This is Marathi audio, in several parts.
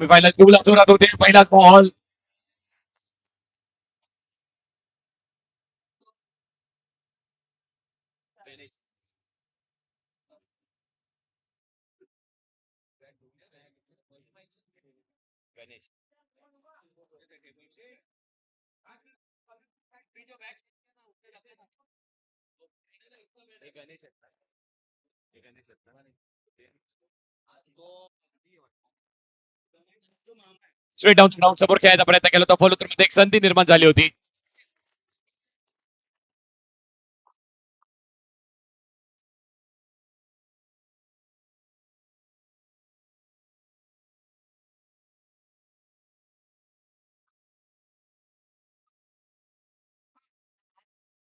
फायनल टूला जोरात होते पहिलाच बॉल. स्ट्रेट डाऊन ग्राउंड समोर खेळायचा प्रयत्न केला होता फॉलो मध्ये एक संधी निर्माण झाली होती.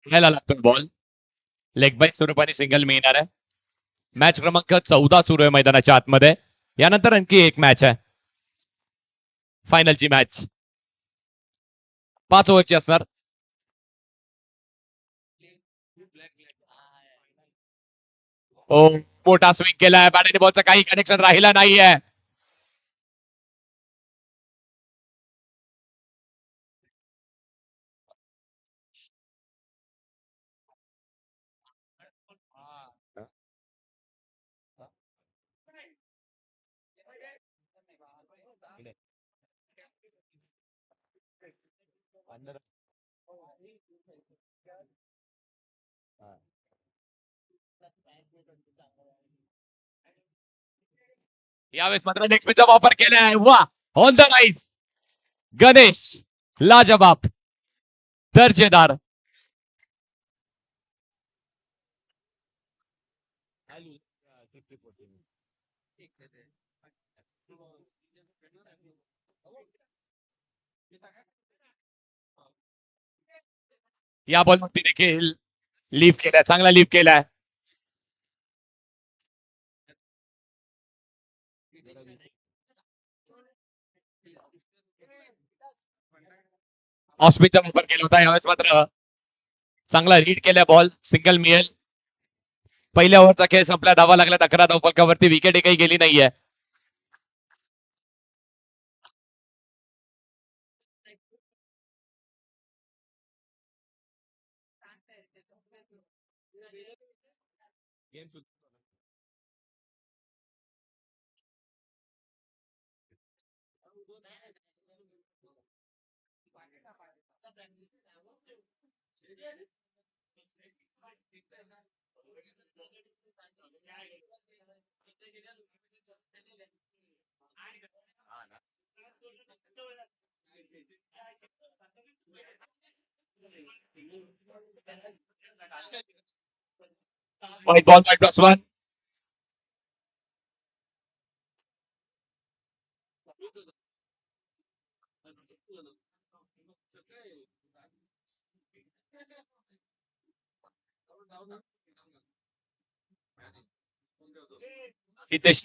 खेळायला लागतो बॉल. लेग बाय स्वरूपाने सिंगल मिळणार आहे. मॅच क्रमांक 14 सुरू आहे मैदानाच्या आतमध्ये. यानंतर आणखी एक मॅच आहे, फायनलची मॅच 5 ओव्हरची असणार. ओ मोठा स्विंग केलाय, बॅट आणि बॉलचा काही कनेक्शन राहिला नाहीये. यावेळेस मात्र नेक्स्ट स्पिनचा वापर केलाय. वा, ऑन द राईज गणेश, लाजवाब, दर्जेदार. या बॉलवरती देखील लीफ केलाय, चांगला लीफ केलाय. ऑस्पिनचा वापर केला होता. यावेळेस मात्र चांगला रीड केलाय बॉल, सिंगल मिळेल. पहिल्या ओव्हरचा खेळ संपला, धावा लागला 11 धावफलकावरती, विकेट काही गेली नाहीये. White ball by +1. Hitesh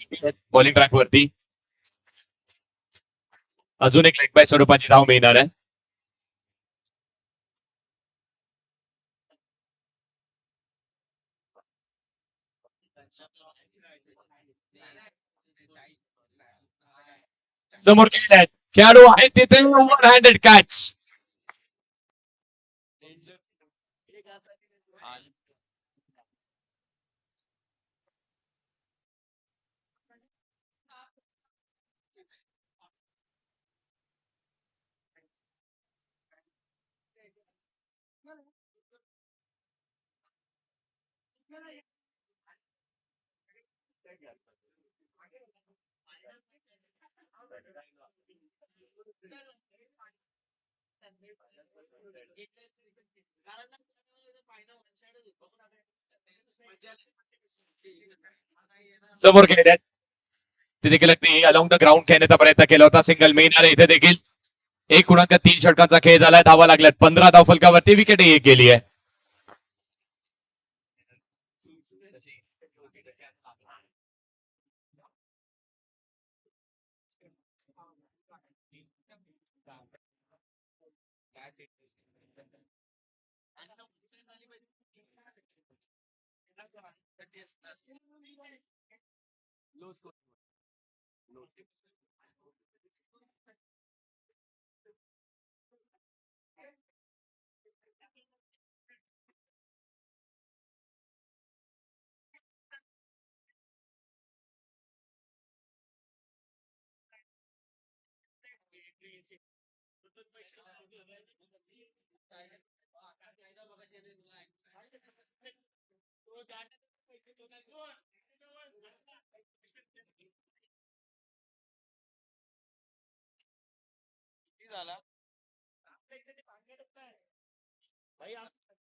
bowling track वरती. अजून एक लेग बाय स्वरूपाची धाव मिळणार आहे. समोर खेळत खेळाडू आहे तिथे वन हँडेड कॅच. समोर खेळत ते देखील अगदी अलॉंग द ग्राउंड खेळण्याचा प्रयत्न केला होता. सिंगल मिळणार आहे इथे देखील. 1.3 षटकांचा खेळ झालाय. धावा लागल्यात 15 धाव फलकावरती. विकेटही एक गेली आहे.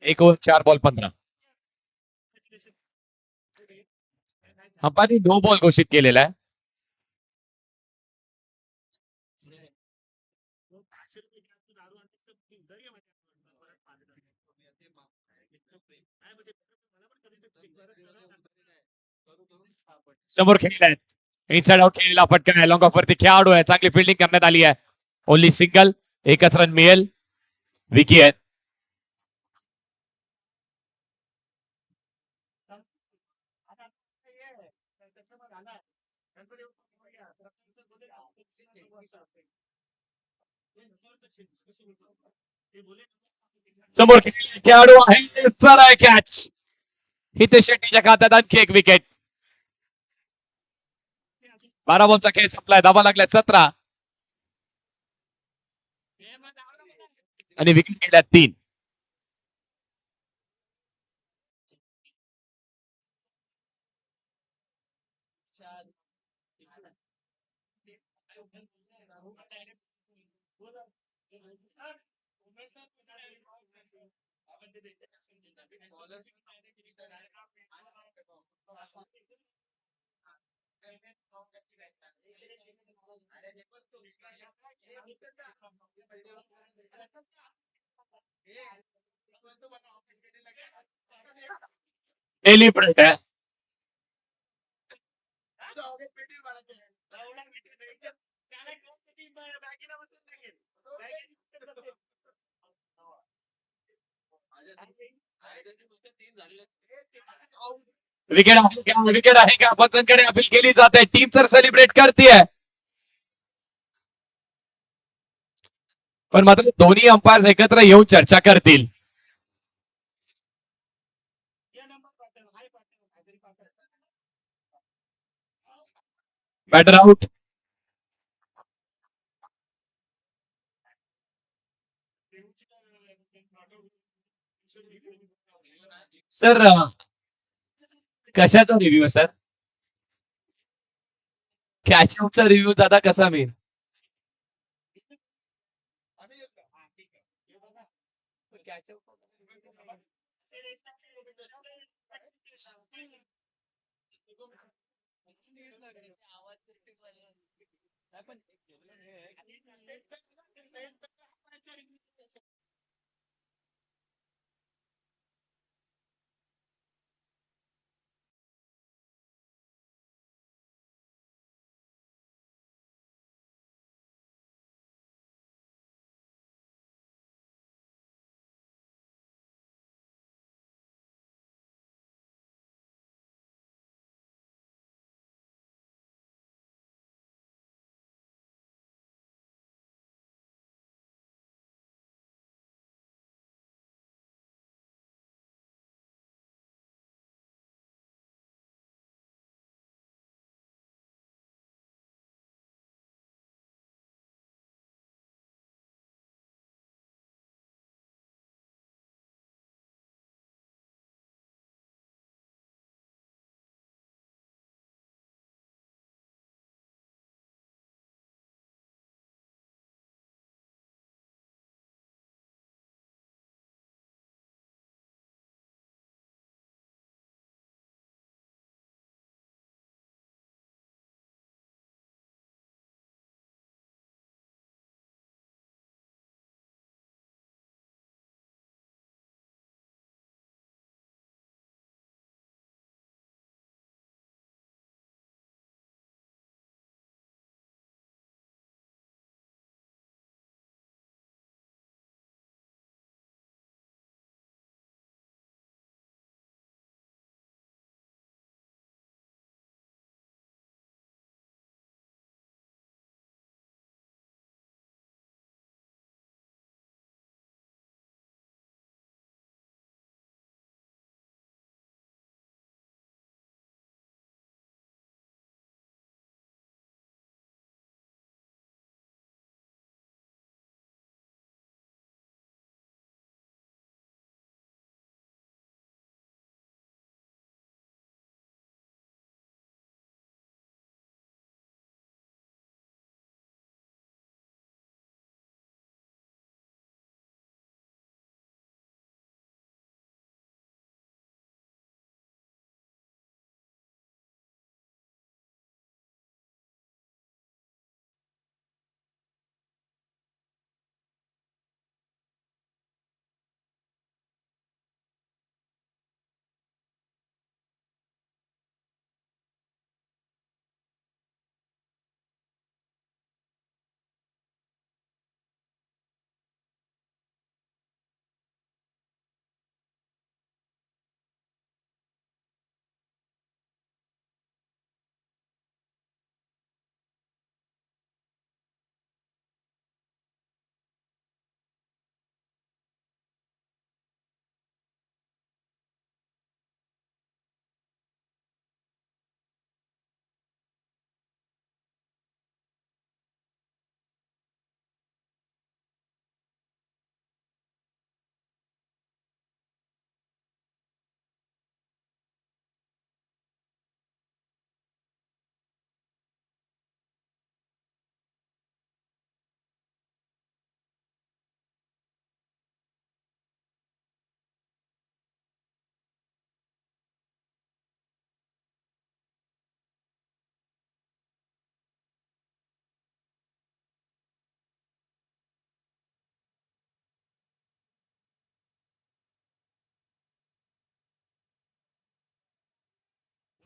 एक ओव्हर 4 बॉल 15. अंपायरने नो बॉल घोषित केलेला आहे. समोर खेळलाय इनसाइड आउट खेळलेला फटका लॉंग ऑफ वरती खेळाडू आहे. चांगली फिल्डिंग करण्यात आली आहे. Only single. एकच रन मिळेल. विकी आहे. समोर खेळाडू आहे. चला कॅच. हितेश शेट्टीच्या खात्यात आणखी एक विकेट. 12 बॉलचा खेळ संपलाय. धावा लागल्या 17 आणि विकेट गेल्या 3. एलिब्रेट आहे. विकेट आहे का पंचांकडे अपील केली जाते. टीम तर सेलिब्रेट करते पण मात्र दोन्ही अंपायर्स एकत्र येऊन चर्चा करतील. Batter out. सर कशाचा रिव्ह्यू सर? कॅचअपचा रिव्ह्यू दादा कसा मिळेल?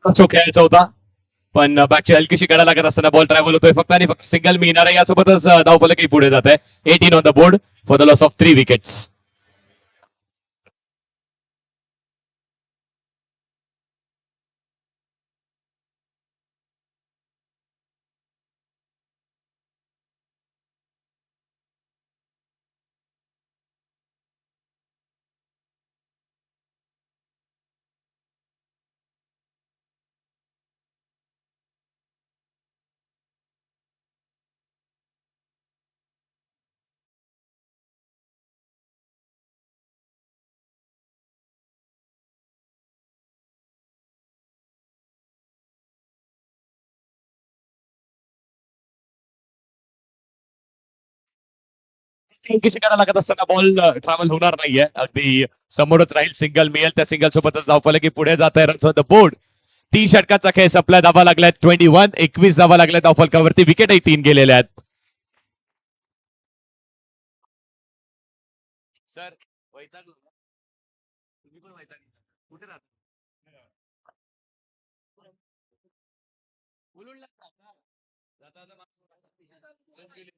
तो खेळायचा होता पण बॅकची हलकीशी गडा लागत असताना बॉल ट्रॅव्हल होतोय फक्त आणि फक्त सिंगल मिळणार आहे यासोबतच धावफलकही पुढे जात आहे 18 on the board for the loss of 3 wickets. हलकीशी गडा लागत असताना बॉल ट्रॅव्हल होणार नाहीये अगदी समोरच राहील सिंगल मिळेल त्या सिंगल सोबतच धावफलकी पुढे जात आहे रन्स ऑन द बोर्ड. 30 षटकाचा खेळ संपलाय धावा लागल्यात 21 धावा लागल्यात धावफलकावरती विकेटही 3 गेलेल्या आहेत. सर वैतागलो ना? तुम्ही पण वैतागले. कुठे राहता? मुलुंडला राहता? जाता जाता डोंबिवली.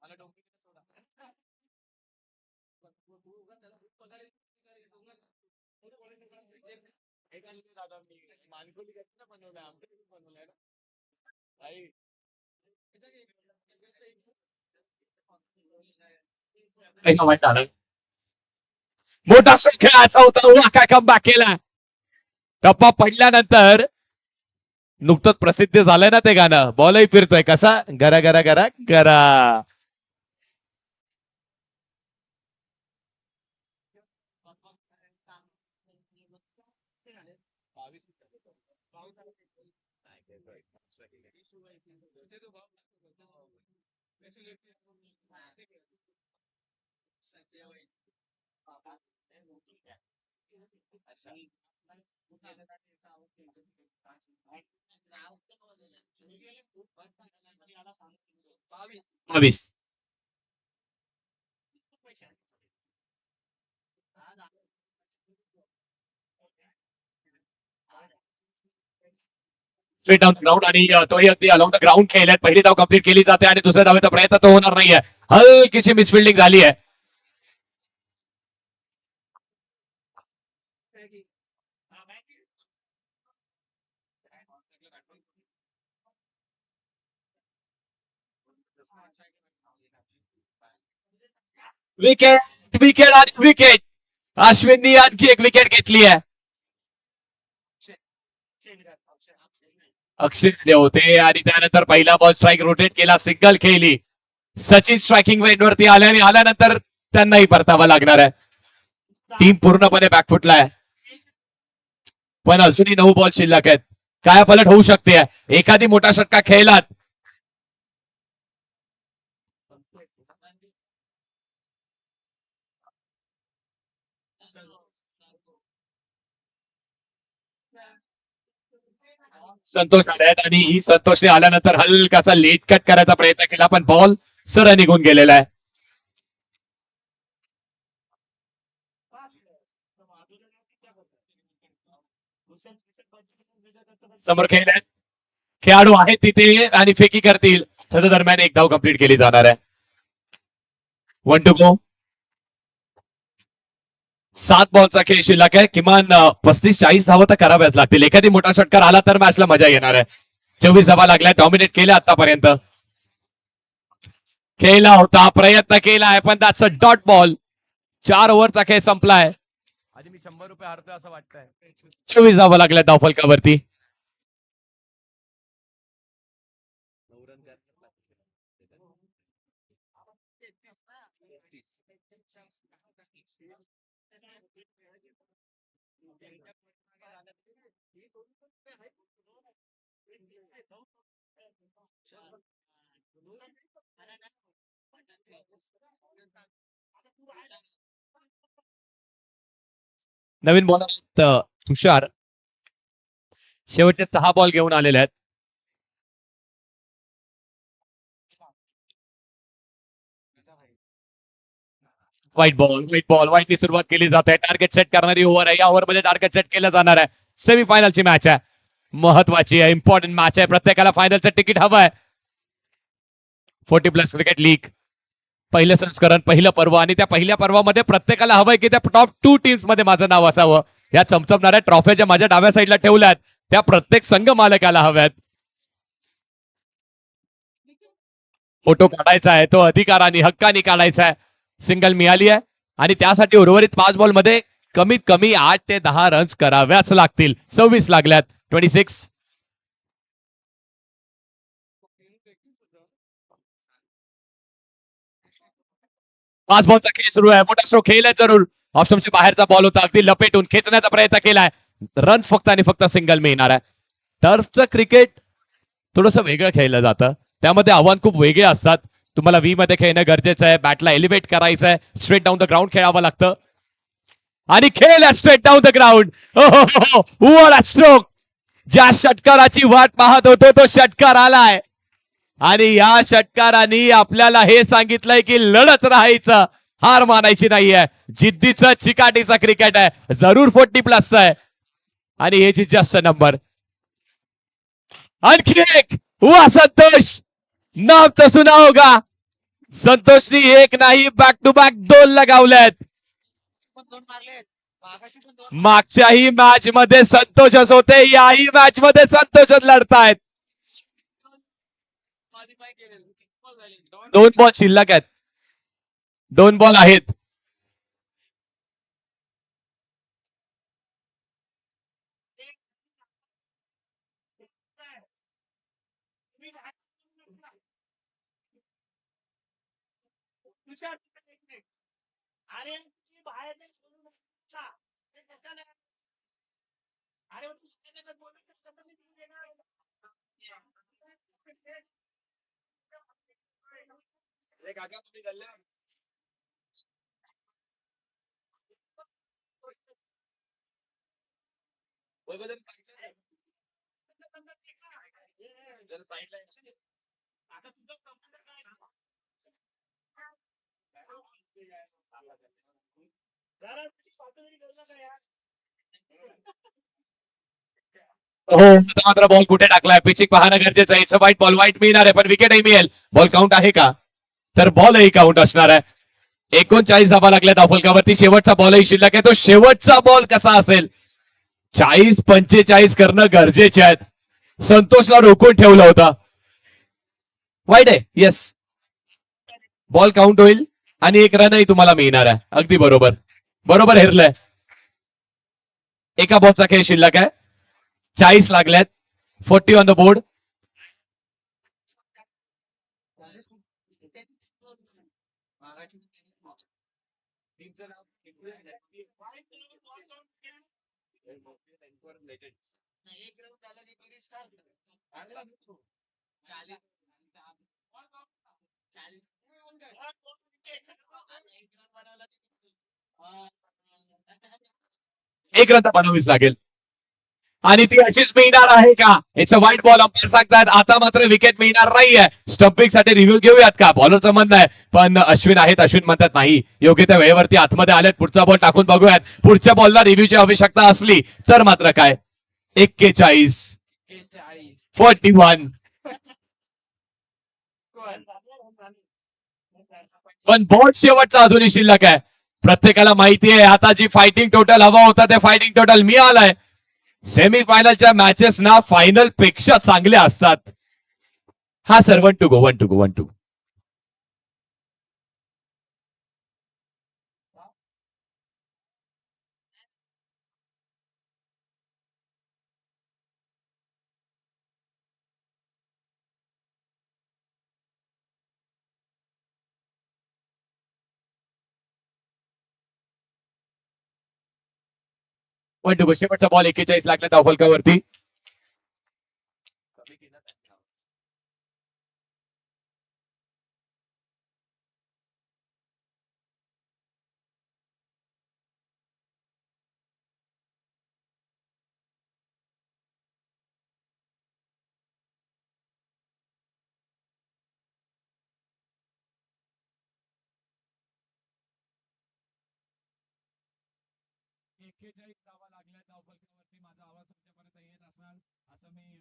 मला डोंबिवलीला सोडा. तू उगाच त्याला खूप पगार आहे. एका इथे दादा मी मानकोली कसं बनवलंय आमच्या इथे बनवलंय ना आई एका वाईट आलं. मोठा खेळाचा होता काय कम बॅक केला टप्पा पडल्यानंतर नुकतंच प्रसिद्ध झालंय ना ते गाणं बॉलही फिरतोय कसा गरा गरा गरा गरा. बावीस स्ट्रेट डाऊन ग्राउंड आणि तोही अगदी अलॉंग द ग्राउंड खेळल्यात पहिली धाव कंप्लीट केली जाते आणि दुसऱ्या धावेचा प्रयत्न तो होणार नाहीये हलकीशी मिसफिल्डिंग झाली आहे. विकेट विकेट आणि विकेट अश्विननी आणखी एक विकेट घेतली आहे. अक्षय होते आणि त्यानंतर पहिला बॉल स्ट्राईक रोटेट केला सिंगल खेळली. सचिन स्ट्रायकिंग वेनवरती आल्याने आल्यानंतर त्यांनाही परतावा लागणार आहे. टीम पूर्णपणे बॅकफुटला आहे पण अजूनही 9 बॉल शिल्लक आहेत. काय पलट होऊ शकते एखादी मोठा षटका खेळलात संतोष आल्यात आणि संतोषने आल्यानंतर हलकाचा लेट कट करायचा प्रयत्न केला पण बॉल सरळ निघून गेलेला आहे. समोर खेळण्यात खेळाडू आहेत तिथे आणि फेकी करतील त्या दरम्यान एक धाव कंप्लीट केली जाणार आहे. 1 टू गो 7 बॉलचा खेळ शिल्लक आहे किमान 35-40 धावा तर कराव्याच लागतील एखादी मोठा षटकार आला तर मॅचला मजा येणार आहे. 24 धावा लागल्या डॉमिनेट केल्या आतापर्यंत खेळला होता प्रयत्न केलाय पण त्याच डॉट बॉल 4 ओव्हरचा खेळ संपलाय. आधी मी 100 रुपये हारतोय असं वाटतंय. 24 धावा लागल्या धावफलकावरती. नवीन बॉलर तुषार शेवटचे 6 बॉल घेऊन आलेले आहेत. व्हाईट बॉल व्हाईटनी सुरुवात केली जाते टार्गेट सेट करणारी ओव्हर आहे या ओव्हरमध्ये टार्गेट सेट केलं जाणार आहे सेमीफायनलची मॅच आहे, महत्वाची आहे, इम्पॉर्टंट मॅच आहे, प्रत्येकाला फायनलचं तिकीट हवं आहे. 40+ क्रिकेट लीग पहिलं संस्करण, पहिलं पर्व, आणि त्या पहिल्या पर्वामध्ये प्रत्येकाला हवंय की त्या टॉप 2 टीम्स मध्ये माझं नाव असावं. या चमचमणाऱ्या ट्रॉफ्या ज्या माझ्या डाव्या साईडला ठेवल्यात त्या प्रत्येक संघ मालकाला हव्यात. फोटो काढायचा आहे, तो अधिकाराने हक्काने काढायचा आहे. सिंगल मिळाली आहे आणि त्यासाठी उर्वरित 5 बॉल मध्ये कमीत कमी 8 ते 10 रन्स कराव्याच लागतील. 26 लागल्यात. 26. 5 बॉलचा खेळ सुरू आहे. मोठा स्ट्रोक खेळलाय जरूर. ऑप्शनच्या बाहेरचा बॉल होता, अगदी लपेटून खेचण्याचा प्रयत्न केलाय. रन फक्त आणि फक्त सिंगल मिळणार आहे. टर्फचं क्रिकेट थोडंसं वेगळं खेळलं जातं, त्यामध्ये आव्हान खूप वेगळे असतात. तुम्हाला व्ही मध्ये खेळणं गरजेचं आहे, बॅटला एलिव्हेट करायचं आहे, स्ट्रेट डाऊन द ग्राउंड खेळावं लागतं आणि खेळ straight down the ground. Stroke, ज्या षटकाराची वाट पाहत होतो तो षटकार आलाय आणि या षटकाराने आपल्याला हे सांगितलंय की लढत राहायचं, हार मानायची नाहीये. जिद्दीचं चिकाटीचं क्रिकेट आहे, जरूर 40+ आहे आणि हे जास्त नंबर. आणखी एक, हुआ संतोष, नाम तो सुना होगा. संतोषनी एक नाही बॅक टू बॅक 2 लगावल्यात. मागच्याही मॅच मध्ये संतोषच होते, याही मॅच मध्ये संतोषच लढतायत. 2 बॉल शिल्लक आहेत, 2 बॉल आहेत. हो, मात्र बॉल कुठे टाकलाय, पिचिंग पाहणं गरजेचं आहे. वाईट बॉल, वाईट मिळणार आहे, पण विकेटही मिळेल. बॉल काउंट आहे का? तर बॉलही काउंट असणार आहे. 39 धाबा लागल्या धावफलकावरती. शेवटचा बॉलही शिल्लक आहे, तो शेवटचा बॉल कसा असेल? 40-45 करणं गरजेचे आहेत. संतोषला रोखून ठेवलं होतं. वाईट आहे, येस. बॉल काउंट होईल आणि एक रनही तुम्हाला मिळणार आहे. अगदी बरोबर, बरोबर हेरलंय. एका बॉलचा खेळ शिल्लक आहे, 40 लागल्यात. 40 ऑन द बोर्ड. एक रन बनवावीच लागेल आणि ती अशीच मिळणार आहे का? इट्स अ वाईट बॉल. अंपायर सांगतात आता मात्र विकेट मिळणार नाहीये. स्टम्पिंग साठी रिव्ह्यू घेऊयात का? बॉलरचं म्हणणं आहे, पण अश्विन आहेत, अश्विन म्हणतात नाही, योग्य त्या वेळेवरती आतमध्ये आलेत. पुढचा बॉल टाकून बघूयात. पुढच्या बॉलला रिव्ह्यूची आवश्यकता असली तर मात्र काय? 41, 41. पण बॉल शेवटचा अजूनही शिल्लक आहे. प्रत्येकाला माहिती आहे आता जी फायटिंग टोटल हवा होता ते फायटिंग टोटल मिळालंय. सेमीफायनलच्या मॅचेस ना फायनल पेक्षा चांगल्या असतात. हा sir, 1 to go, 1 to go, 1 to. One two go. शेवटचा बॉल 41 लागला धावफलकावरती. 41 धावा लागल्या धावफलकावरती. माझा आवाज तुमच्यापर्यंत येत असणार असं मी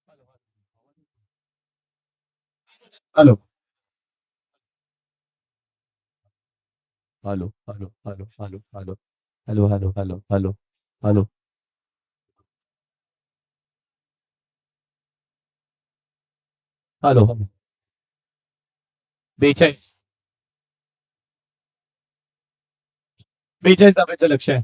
hello hello hello hello hello hello hello hello hello hello hello hello hello 42 42 धाब्याचं लक्ष आहे.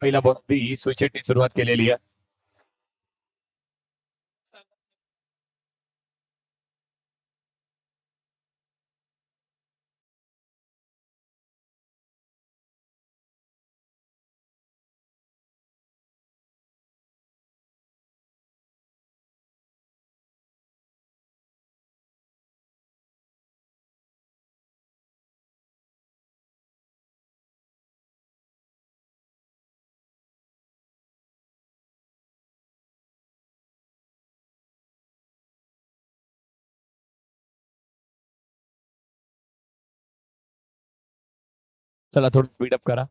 पहिला बॉल ती स्विचेटने सुरुवात केलेली आहे. चला थोडं स्पीडअप करा.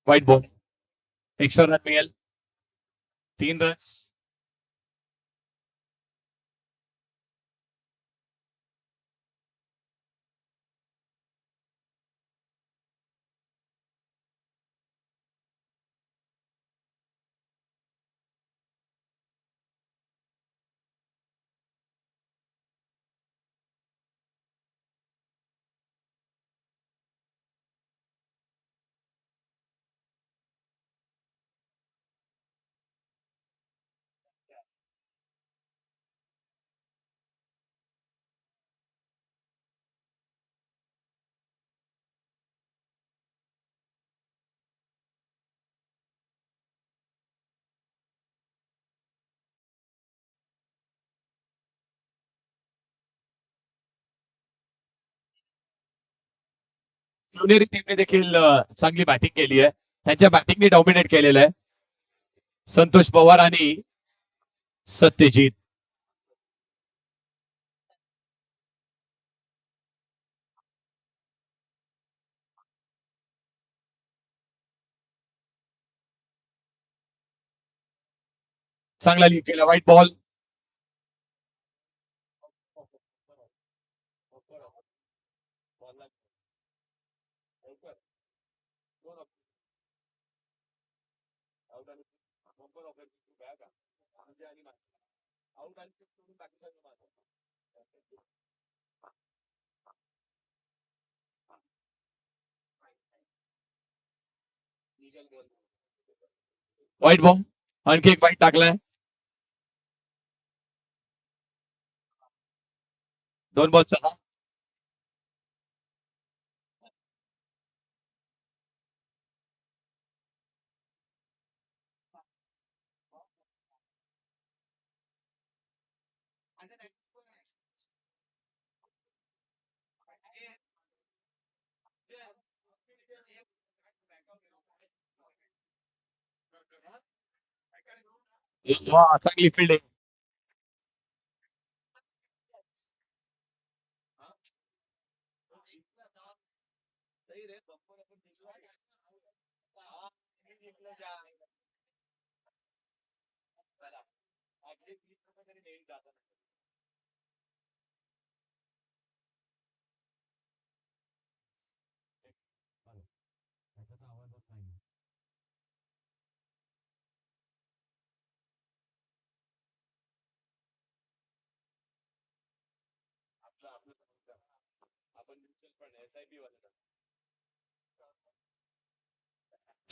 व्हाईट बॉल एक्स्ट्रा रन मिळेल. 3 रन्स. शिवनेरी टीमने देखील चांगली बॅटिंग केली आहे. त्यांच्या बॅटिंगने डॉमिनेट केलेलं आहे संतोष पवार आणि सत्यजित. चांगला लीड केला. White ball. White ball. आणखी एक वाईट टाकलाय. 2 बॉल 6. वा, चांगली फिल्डिंग.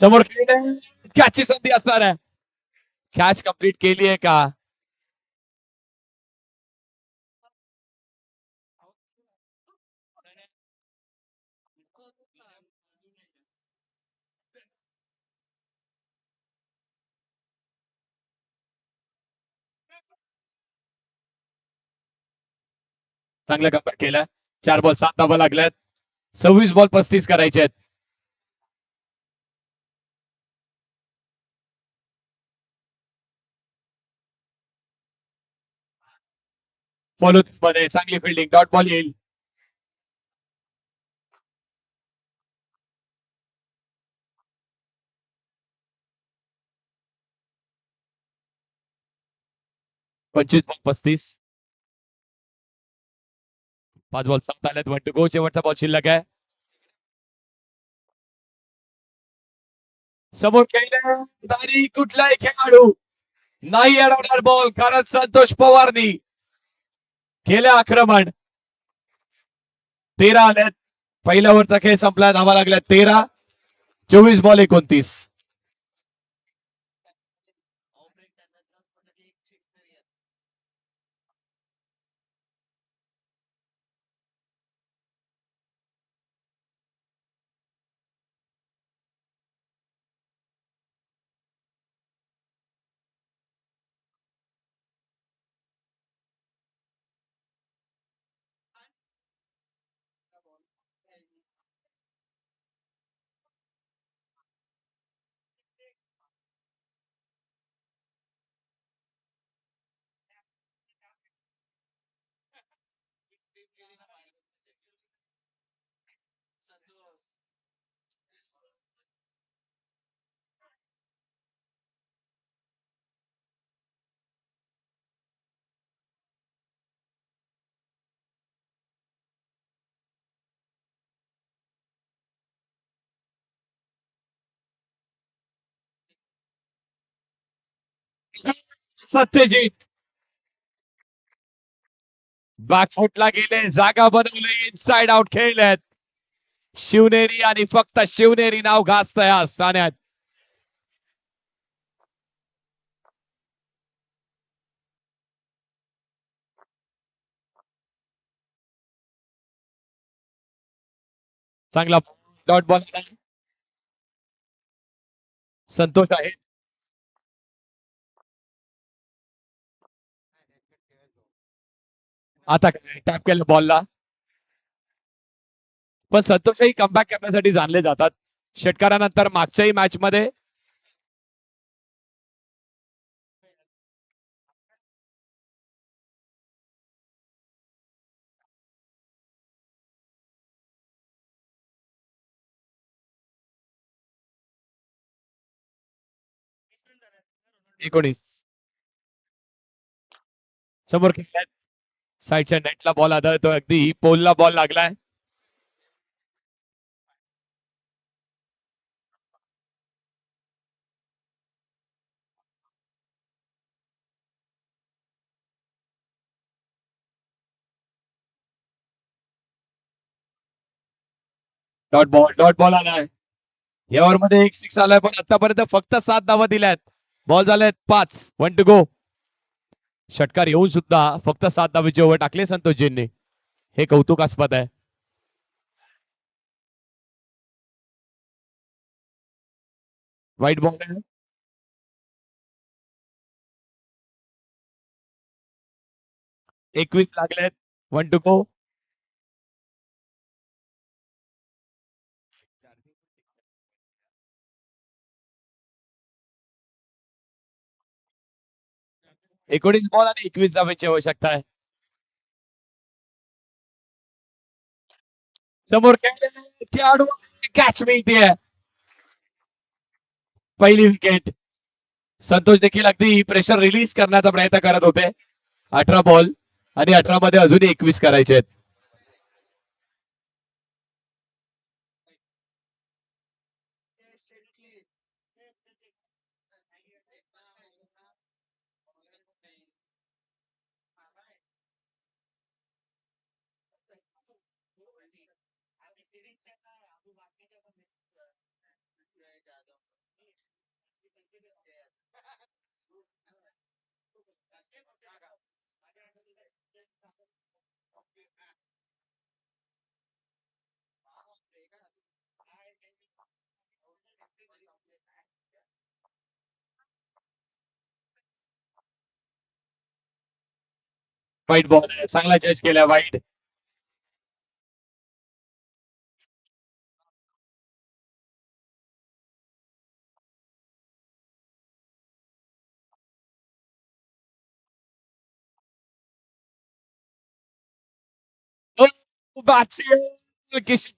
समोर कॅचची संधी असणार आहे. कॅच कंप्लीट केली आहे का? चांगला कमबॅक केला. 4 बॉल 7 धावा लागल्यात. 26 बॉल 35 करायचे आहेत. फॉलो मध्ये चांगली फिल्डिंग. डॉट बॉल येईल. पंचवीस बॉल 35. 5 बॉल 7 आल्यात. 1 टू गो. शेवटचा बॉल शिल्लक आहे. समोर खेळणारी कुठलाही खेळाडू नाही अडवणार बॉल, कारण संतोष पवारनी केलं आक्रमण. 13 आल्यात. पहिल्या ओव्हरचा खेळ संपला. धावा लागल्या 13. 24 बॉल 29. सत्यजित बॅकफुटला गेले. जागा बनवले. Inside out खेळलेत. शिवनेरी आणि फक्त शिवनेरी नाव गाजतंय या सामन्यात. चांगला डॉट बॉल. संतोष आहे. आता टॅप केलं बॉलला. पण संतोषही कमबॅक करण्यासाठी जाणले जातात. षटकारानंतर मागच्याही मॅच मध्ये एकोणीस समोर खेळल्यात. साईडच्या नेटला बॉल आदळतो, अगदी पोलला बॉल लागलाय. डॉट बॉल आलाय. या ओव्हर मध्ये एक सिक्स आलाय, पण आतापर्यंत फक्त 7 धावा दिल्यात. बॉल झाल्यात 5. 1 टू गो. षटकार येऊन सुद्धा फक्त 7 धावेचे ओव्हर टाकले संतोषजींनी. हे कौतुकास्पद आहे. वाईट बॉल 21 लागलेत. 1 टू गो. एकोणीस बॉल आणि 21 धावेची आवश्यकता आहे. समोर खेळाडू कॅच मिळते. पहिली विकेट. संतोष देखील अगदी प्रेशर रिलीज करण्याचा प्रयत्न करत होते. 18 बॉल आणि 18 मध्ये अजूनही 21 करायचे आहेत. वाईट बॉल आहे, चांगला जज केला. वाईट. किशी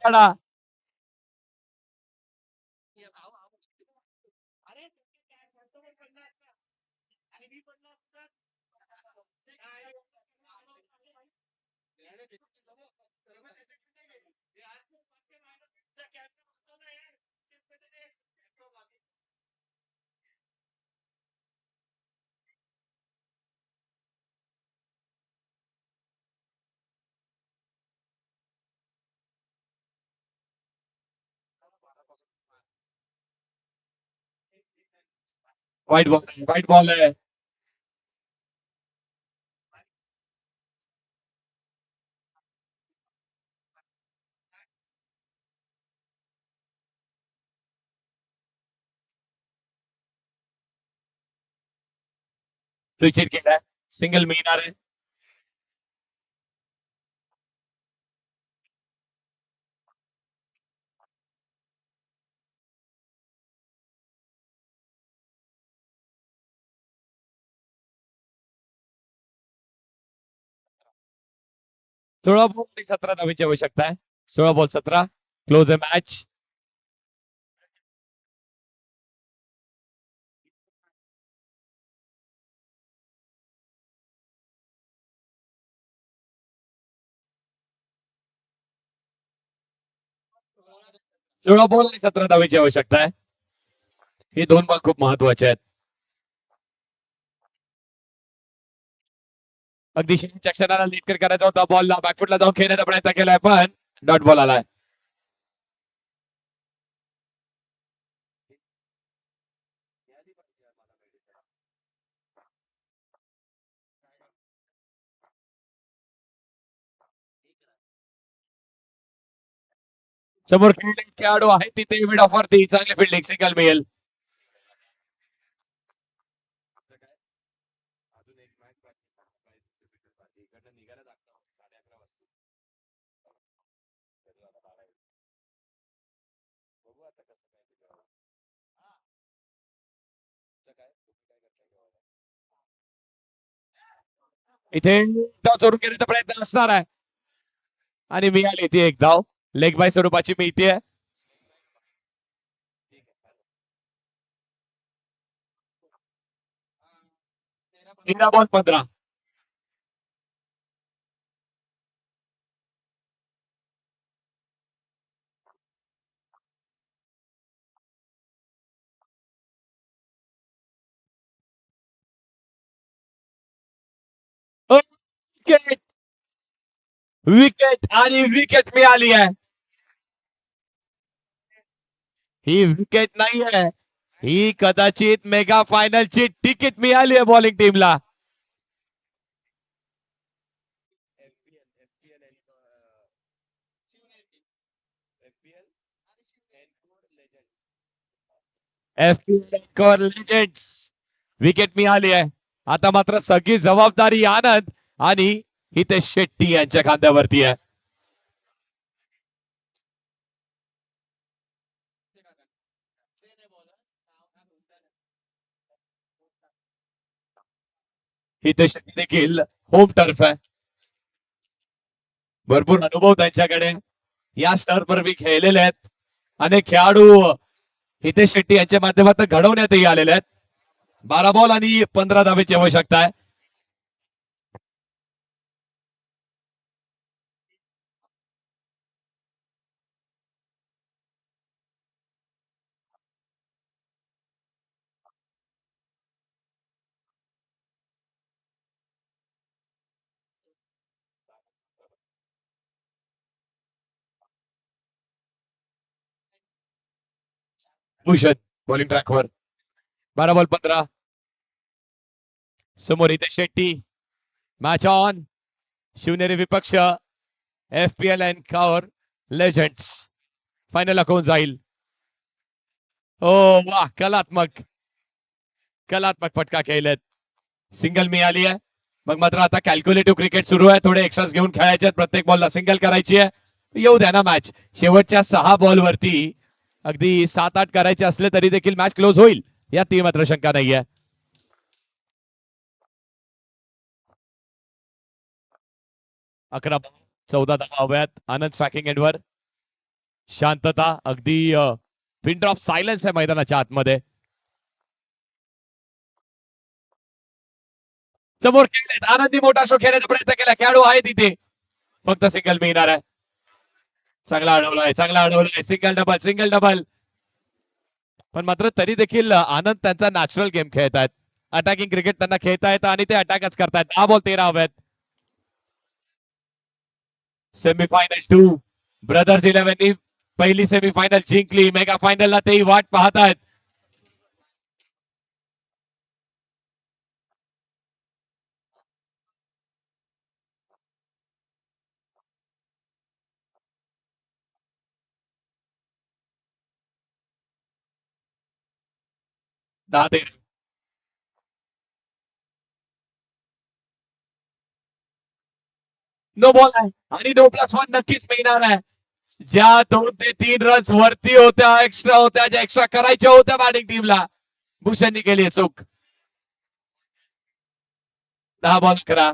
वाईट बॉल आहे. स्विच केलाय. सिंगल मिळणार आहे. सोळा बॉल आणि 17 धावेची आवश्यकता आहे. 16 बॉल 17. क्लोज अ मॅच. 16 बॉल आणि 17 धावेची आवश्यकता आहे. हे दोन बॉल खूप महत्वाचे आहेत. अगदी शेवटच्या क्षणाला लीड करायचा होता. बॉलला बॅकफुटला जाऊन खेळण्याचा प्रयत्न केलाय, पण डॉट बॉल आलाय. समोर खेळाडू आहे तिथे मिड ऑफ वरती चांगली फिल्डिंग. सिंगल मिळेल. इथे धाव चोरून घेण्याचा प्रयत्न असणार आहे आणि मिळाली ती एक धाव लेग बाय स्वरूपाची मिळतीये. 13 बॉल 15. विकेट विकेट आणि विकेट मिळाली आहे. ही विकेट नाही आहे, ही कदाचित मेगा फायनलची तिकीट मिळाली आहे बॉलिंग टीमला. FPL लेजेंड्स विकेट मिळाली आहे. आता मात्र सगळी जबाबदारी आनंद आणि हितेश शेट्टी यांच्या खांद्यावरती आहे. हितेश शेट्टी देखील होम टर्फ आहे, भरपूर अनुभव त्यांच्याकडे, या स्टर्फवर बी खेळलेले आहेत. अनेक खेळाडू हितेश शेट्टी यांच्या माध्यमातून घडवण्यातही आलेले आहेत. 12 बॉल आणि 15 धावेची आवश्यकता आहे. भूषण बॉलिंग ट्रॅकवर 12 बॉल 15. समोर हितेश शेट्टी. Match on. शिवनेरी विपक्ष FPL and core legends. Final कोण जाईल? ओ वाह, कलात्मक कलात्मक फटका खेळलेत. सिंगल मिळाली आहे. मग मात्र आता कॅल्क्युलेटिव्ह क्रिकेट सुरू आहे. थोडे एक्स्ट्राज घेऊन खेळायचे, प्रत्येक बॉलला सिंगल करायची आहे. येऊ द्या ना मॅच. शेवटच्या 6 बॉलवरती अगदी 7-8 करायचे असले तरी देखील मॅच क्लोज होईल, यात ती मात्र शंका नाहीये. 11 14 हव्यात. आनंद स्ट्रायकिंग एंडवर. शांतता, अगदी पिन ड्रॉप सायलन्स आहे मैदानाच्या आतमध्ये. समोर खेळलेत. आनंदी मोठा शो खेळण्याचा प्रयत्न केला. खेळाडू आहे तिथे, फक्त सिंगल मिळणार आहे. चांगला अडवलाय, चांगला अडवलाय. Single double, single double. पण मात्र तरी देखील आनंद त्यांचा नॅचरल गेम खेळत आहेत. अटॅकिंग क्रिकेट त्यांना खेळता येतं आणि ते अटॅकच करतायत. 10 बॉल 13 हवेत. सेमीफायनल 2. ब्रदर्स 11 पहिली सेमीफायनल जिंकली. मेगा फायनलला तेही वाट पाहत आहेत. दहा ते नो बॉल आहे आणि 2+1 नक्कीच मिळणार आहे. ज्या 2 ते 3 रन्स वरती होत्या, एक्स्ट्रा होत्या, ज्या एक्स्ट्रा करायच्या होत्या बॅटिंग टीमला, भूषणनी केली चूक. 10 बॉल 11.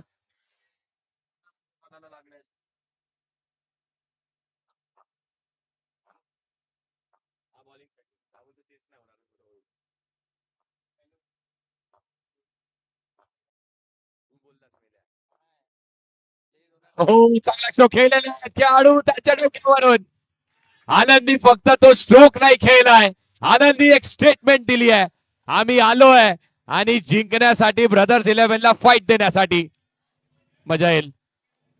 हो, चांगला स्ट्रोक खेळलेला आहे. खेळाडू त्याच्या डोक्यावरून. आनंदी फक्त तो स्ट्रोक नाही खेळलाय, आनंदी एक स्टेटमेंट दिली आहे. आम्ही आलोय आणि जिंकण्यासाठी, ब्रदर्स 11ला फाईट देण्यासाठी. मजा येईल.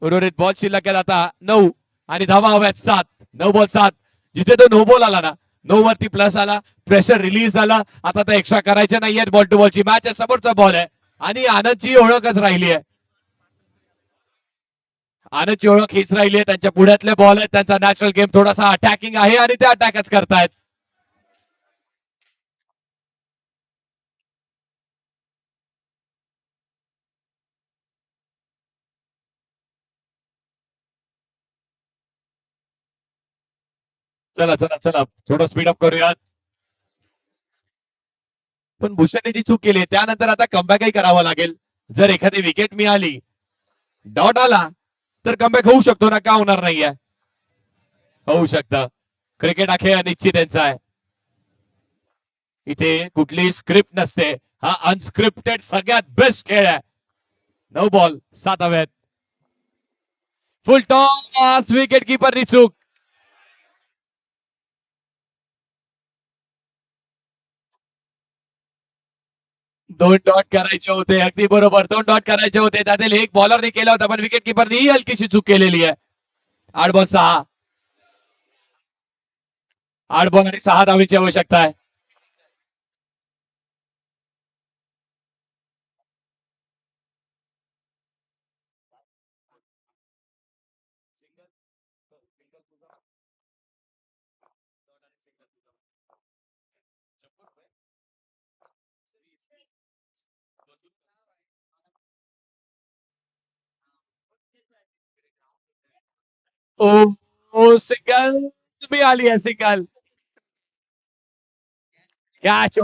उर्वरित बॉल शिल्लक आहेत आता 9 आणि धावा हव्यात 7. 9 बॉल 7. जिथे तो नो बॉल आला ना, 9 वरती प्लस आला, प्रेशर रिलीज झाला. आता तर एक्स्ट्रा करायचे नाहीये. बॉल टू बॉलची मॅच आहे. समोरचा बॉल आहे आणि आनंदची ओळखच राहिली आहे. आनंदची ओळख हीच राहिली आहे. त्यांच्या पुढ्यातले बॉल आहेत. त्यांचा नॅचरल गेम थोडासा अटॅकिंग आहे आणि ते अटॅकच करतायत. चला चला चला थोडं स्पीडअप करूयात. पण भूषणने जी चूक केली त्यानंतर आता कमबॅकही करावं लागेल. जर एखादी विकेट मिळाली, डॉट आला, तर कमबॅक होऊ शकतो ना, का होणार नाहीये? होऊ शकतं. क्रिकेट हा खेळ अनिश्चित यांचा आहे. इथे कुठलीही स्क्रिप्ट नसते. हा अनस्क्रिप्टेड सगळ्यात बेस्ट खेळ आहे. 9 बॉल 7 हवेत. फुल टॉस, विकेट कीपरनी चूक. दोन डॉट करायचे होते, अगदी बरोबर. 2 डॉट करायचे होते, त्यातील एक बॉलरने केला होता, पण विकेट किपरनी ही हलकीशी चूक केलेली आहे. 8 बॉल 6. 8 बॉल आणि 6 धावेची आवश्यकता आहे. ओ, ओ सिंगल मिळाली आहे, सिंगल. कॅच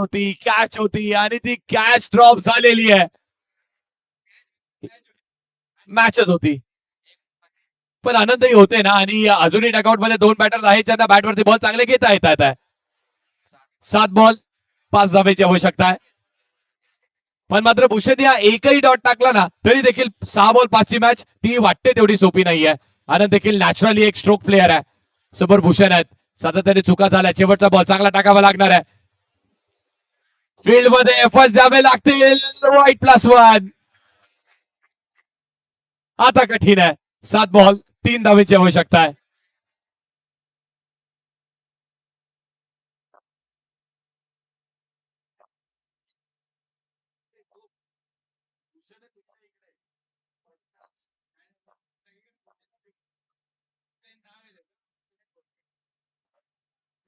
होती आणि ती कॅच ड्रॉप झालेली आहे. मॅचच होती. पण आनंदही होते ना, आणि अजूनही डकआउट मध्ये 2 बॅटर आहेत ज्यांना बॅटवरती बॉल चांगले घेता येतात आहे. 7 बॉल 5 धावेची आवश्यकता आहे. पण मात्र भूषण या एकही डॉट टाकला ना, तरी देखील 6 बॉल 5 ची मॅच ती वाटते तेवढी सोपी नाहीये. आनंद देखील नॅचरली एक स्ट्रोक प्लेअर आहे. समोर भूषण आहेत, सातत्याने चुका झाल्या. शेवटचा बॉल चांगला टाकावा लागणार आहे. फील्ड मध्ये एफर्ट्स द्यावे लागतील. वाईट+1. आता कठीण आहे. 7 बॉल 3 धावेची आवश्यकता आहे.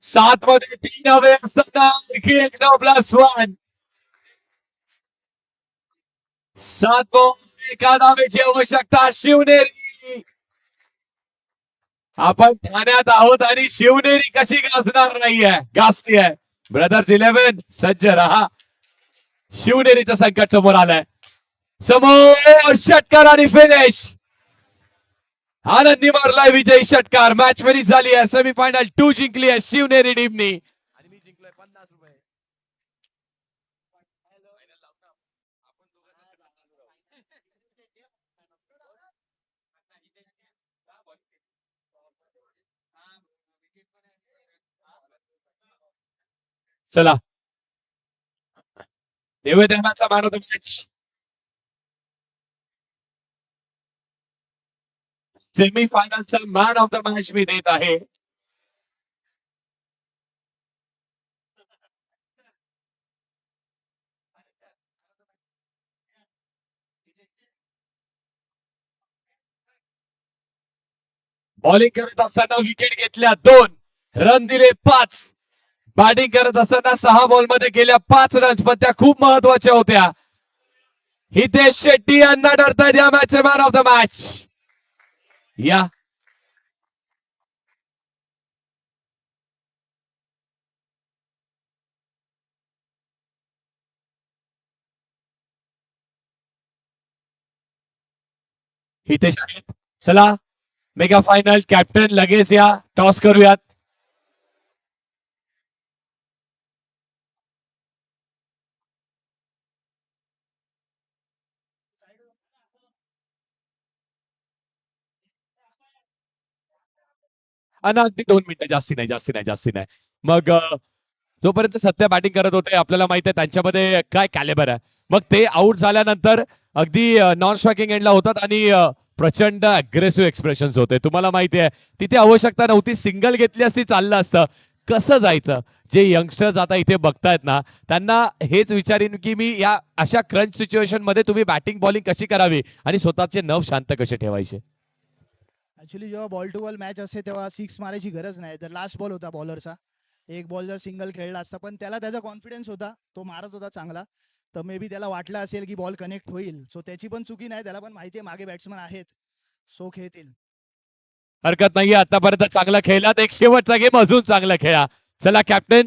सात मध्ये 3 हवे असताना आणखी एक +1. 7 बॉल 1 धावेची आवश्यकता. शिवनेरी, आपण ठाण्यात आहोत आणि शिवनेरी कशी गाजणार नाहीये, गाजतीये. ब्रदर्स 11 सज्ज रहा. शिवनेरीचं संकट समोर आलंय. समोर षटकार आणि फिनिश. आनंदी मारलाय विजयी षटकार. मॅच फिनिश झाली आहे. सेमीफायनल 2 जिंकली आहे शिवनेरी टीमनी. आणि मी जिंकलोय ₹50. चला, देवेंद्रचा मॅन ऑफ द मॅच. सेमीफायनलचा मॅन ऑफ द मॅच मी देत आहे बॉलिंग करत असताना विकेट घेतल्या 2, रन दिले 5. बॅटिंग करत असताना 6 बॉलमध्ये गेल्या 5 रन्स, पण त्या खूप महत्वाच्या होत्या. हितेश शेट्टी यांना ठरतायत या मॅचचे मॅन ऑफ द मॅच. या हितेश आहेत. चला, मेगा फायनल कॅप्टन लगेच या, टॉस करूयात. आणि अगदी 2 मिनिटं, जास्ती नाही, जास्ती नाही, जास्ती नाही. मग जोपर्यंत सध्या बॅटिंग करत होते, आपल्याला माहिती आहे त्यांच्यामध्ये काय कॅलेबर आहे. मग ते आउट झाल्यानंतर अगदी नॉन स्ट्रायकिंग एंडला होतात आणि प्रचंड अग्रेसिव्ह एक्सप्रेशन होते. तुम्हाला माहिती आहे तिथे आवश्यकता नव्हती, सिंगल घेतली असती चाललं असतं. कसं जायचं? जे यंगस्टर्स आता इथे बघतायत ना, त्यांना हेच विचारीन की मी या अशा क्रंच सिच्युएशन मध्ये तुम्ही बॅटिंग बॉलिंग कशी करावी आणि स्वतःचे नर्व शांत कसे ठेवायचे. ऍक्च्युली जेव्हा बॉल टू बॉल मॅच असते तेव्हा 6 मारायची गरज नाही. तर लास्ट बॉल होता बॉलरचा, एक बॉल जर सिंगल खेळला असता, पण त्याला त्याचा कॉन्फिडन्स होता, तो मारत होता चांगला. तर मे बी त्याला वाटलं असेल की बॉल कनेक्ट होईल. सो त्याची पण चुकी नाही, त्याला पण माहिती आहे मागे बॅट्समन आहेत, सो खेळतील. हरकत नाहीये, आतापर्यंत चांगला खेळलात, एक शेवटचा गेम अजून चांगला खेळा. चला कॅप्टन